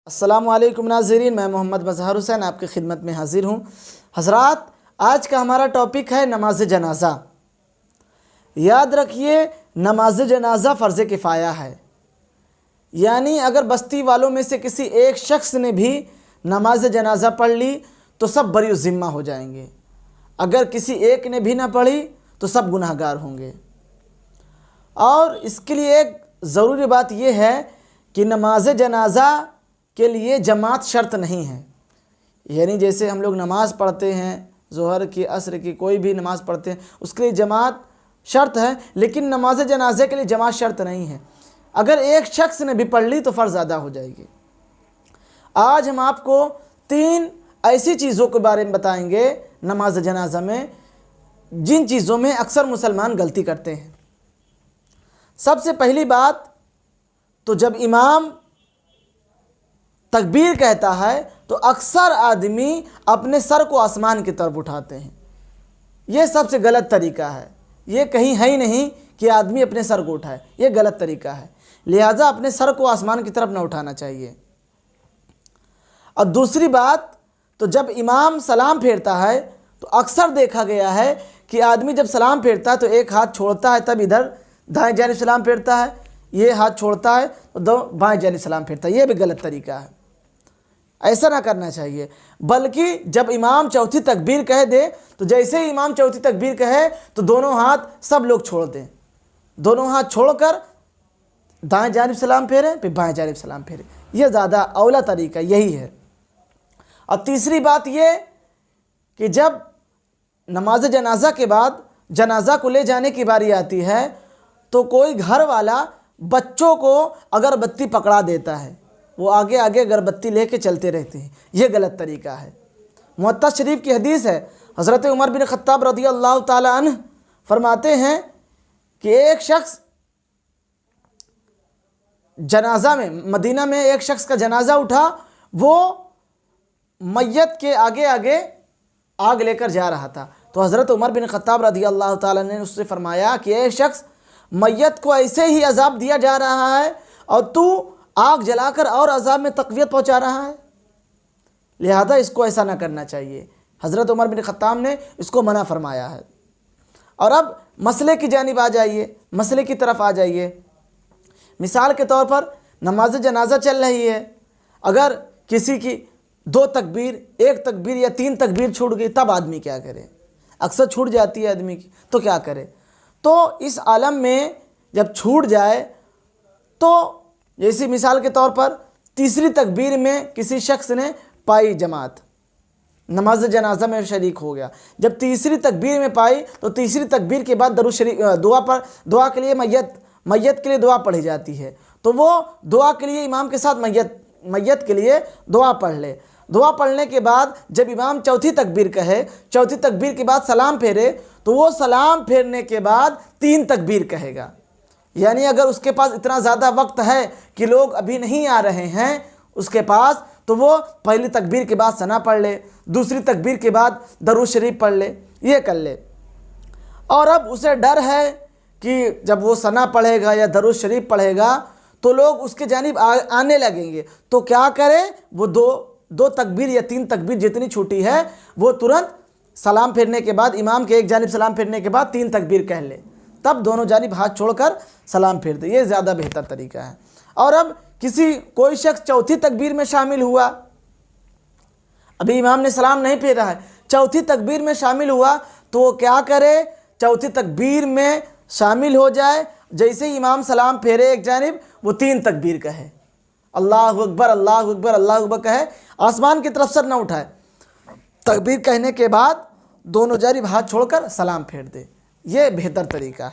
अस्सलामु अलैकुम नाज़रीन, मैं मोहम्मद मज़हर हुसैन आपकी खिदमत में हाज़िर हूँ। हज़रात, आज का हमारा टॉपिक है नमाज जनाज़ा। याद रखिए, नमाज जनाज़ा फ़र्ज़ किफ़ाया है, यानी अगर बस्ती वालों में से किसी एक शख्स ने भी नमाज जनाज़ा पढ़ ली तो सब बरी ज़िम्मा हो जाएंगे। अगर किसी एक ने भी ना पढ़ी तो सब गुनाहगार होंगे। और इसके लिए एक ज़रूरी बात यह है कि नमाज जनाज़ा के लिए जमात शर्त नहीं है। यानी जैसे हम लोग नमाज़ पढ़ते हैं, ज़ोहर की, असर की, कोई भी नमाज़ पढ़ते हैं, उसके लिए जमात शर्त है, लेकिन नमाज जनाज़े के लिए जमात शर्त नहीं है। अगर एक शख्स ने भी पढ़ ली तो फ़र्ज़ अदा हो जाएगी। आज हम आपको 3 ऐसी चीज़ों के बारे में बताएंगे नमाज जनाज़ा में, जिन चीज़ों में अक्सर मुसलमान गलती करते हैं। सबसे पहली बात तो, जब इमाम तकबीर कहता है तो अक्सर आदमी अपने सर को आसमान की तरफ उठाते हैं। यह सबसे गलत तरीका है। ये कहीं है ही नहीं कि आदमी अपने सर को उठाए, ये गलत तरीका है। लिहाजा अपने सर को आसमान की तरफ न उठाना चाहिए। और दूसरी बात तो, जब इमाम सलाम फेरता है तो अक्सर देखा गया है कि आदमी जब सलाम फेरता है तो एक हाथ छोड़ता है, तब इधर दाएं जानिब सलाम फेरता है, ये हाथ छोड़ता है तो बाएं जानिब सलाम फेरता है। ये भी गलत तरीका है, ऐसा ना करना चाहिए। बल्कि जब इमाम चौथी तकबीर कह दे तो जैसे ही इमाम चौथी तकबीर कहे तो दोनों हाथ सब लोग छोड़ दें। दोनों हाथ छोड़कर दाएं जानिब सलाम फेरें, फिर बाएं जानिब सलाम फेरें। यह ज़्यादा औला तरीका यही है। और तीसरी बात यह कि जब नमाज जनाज़ा के बाद जनाज़ा को ले जाने की बारी आती है तो कोई घर वाला बच्चों को अगरबत्ती पकड़ा देता है, वो आगे आगे अगरबत्ती लेके चलते रहते हैं। यह गलत तरीका है। मुअत्ता शरीफ की हदीस है, हज़रत उमर बिन ख़त्ताब रज़ी अल्लाह ताला अन्हु फरमाते हैं कि एक शख्स जनाज़ा में, मदीना में एक शख्स का जनाज़ा उठा, वो मैयत के आगे आगे आग लेकर जा रहा था। तो हज़रत उमर बिन ख़त्ताब रज़ी अल्लाह ताला ने उससे फरमाया कि एक शख्स मैयत को ऐसे ही अजाब दिया जा रहा है और तू आग जलाकर और अजाब में तक़वियत पहुँचा रहा है, लिहाजा इसको ऐसा ना करना चाहिए। हज़रत उमर बिन ख़त्ताब ने इसको मना फरमाया है। और अब मसले की जानिब आ जाइए, मसले की तरफ आ जाइए। मिसाल के तौर पर नमाज जनाज़ा चल रही है, अगर किसी की 2 तकबीर, 1 तकबीर या 3 तकबीर छूट गई, तब आदमी क्या करे? अक्सर छूट जाती है आदमी की, तो क्या करे? तो इस आलम में जब छूट जाए तो जैसी मिसाल के तौर पर तीसरी तकबीर में किसी शख्स ने पाई जमात, नमाज जनाज़ा में शरीक हो गया। जब तीसरी तकबीर में पाई तो तीसरी तकबीर के बाद दरूद शरीफ दुआ के लिए मैयत के लिए दुआ पढ़ी जाती है, तो वो दुआ के लिए इमाम के साथ मैयत के लिए दुआ पढ़ ले। दुआ पढ़ने के बाद जब इमाम चौथी तकबीर कहे, चौथी तकबीर के बाद सलाम फेरे, तो वो सलाम फेरने के बाद 3 तकबीर कहेगा। यानी अगर उसके पास इतना ज़्यादा वक्त है कि लोग अभी नहीं आ रहे हैं उसके पास, तो वो पहली तकबीर के बाद सना पढ़ ले, दूसरी तकबीर के बाद दरूद शरीफ पढ़ ले, ये कर ले। और अब उसे डर है कि जब वो सना पढ़ेगा या दरूद शरीफ पढ़ेगा तो लोग उसके जानिब आने लगेंगे, तो क्या करे? वो दो तकबीर या 3 तकबीर जितनी छूटी है वो तुरंत सलाम फेरने के बाद, इमाम के एक जानिब सलाम फेरने के बाद 3 तकबीर कह ले, तब दोनों जानिब हाथ छोड़कर सलाम फेर दे। ये ज़्यादा बेहतर तरीका है। और अब कोई शख्स चौथी तकबीर में शामिल हुआ, अभी इमाम ने सलाम नहीं फेरा है, चौथी तकबीर में शामिल हुआ, तो वो क्या करे? चौथी तकबीर में शामिल हो जाए, जैसे ही इमाम सलाम फेरे एक जानिब, वो 3 तकबीर कहे, अल्लाहु अकबर अल्लाहु अकबर अल्लाहु अकबर कहे, आसमान की तरफ सर न उठाए। तकबीर कहने के बाद दोनों जानिब हाथ छोड़कर सलाम फेर दे। ये बेहतर तरीका है।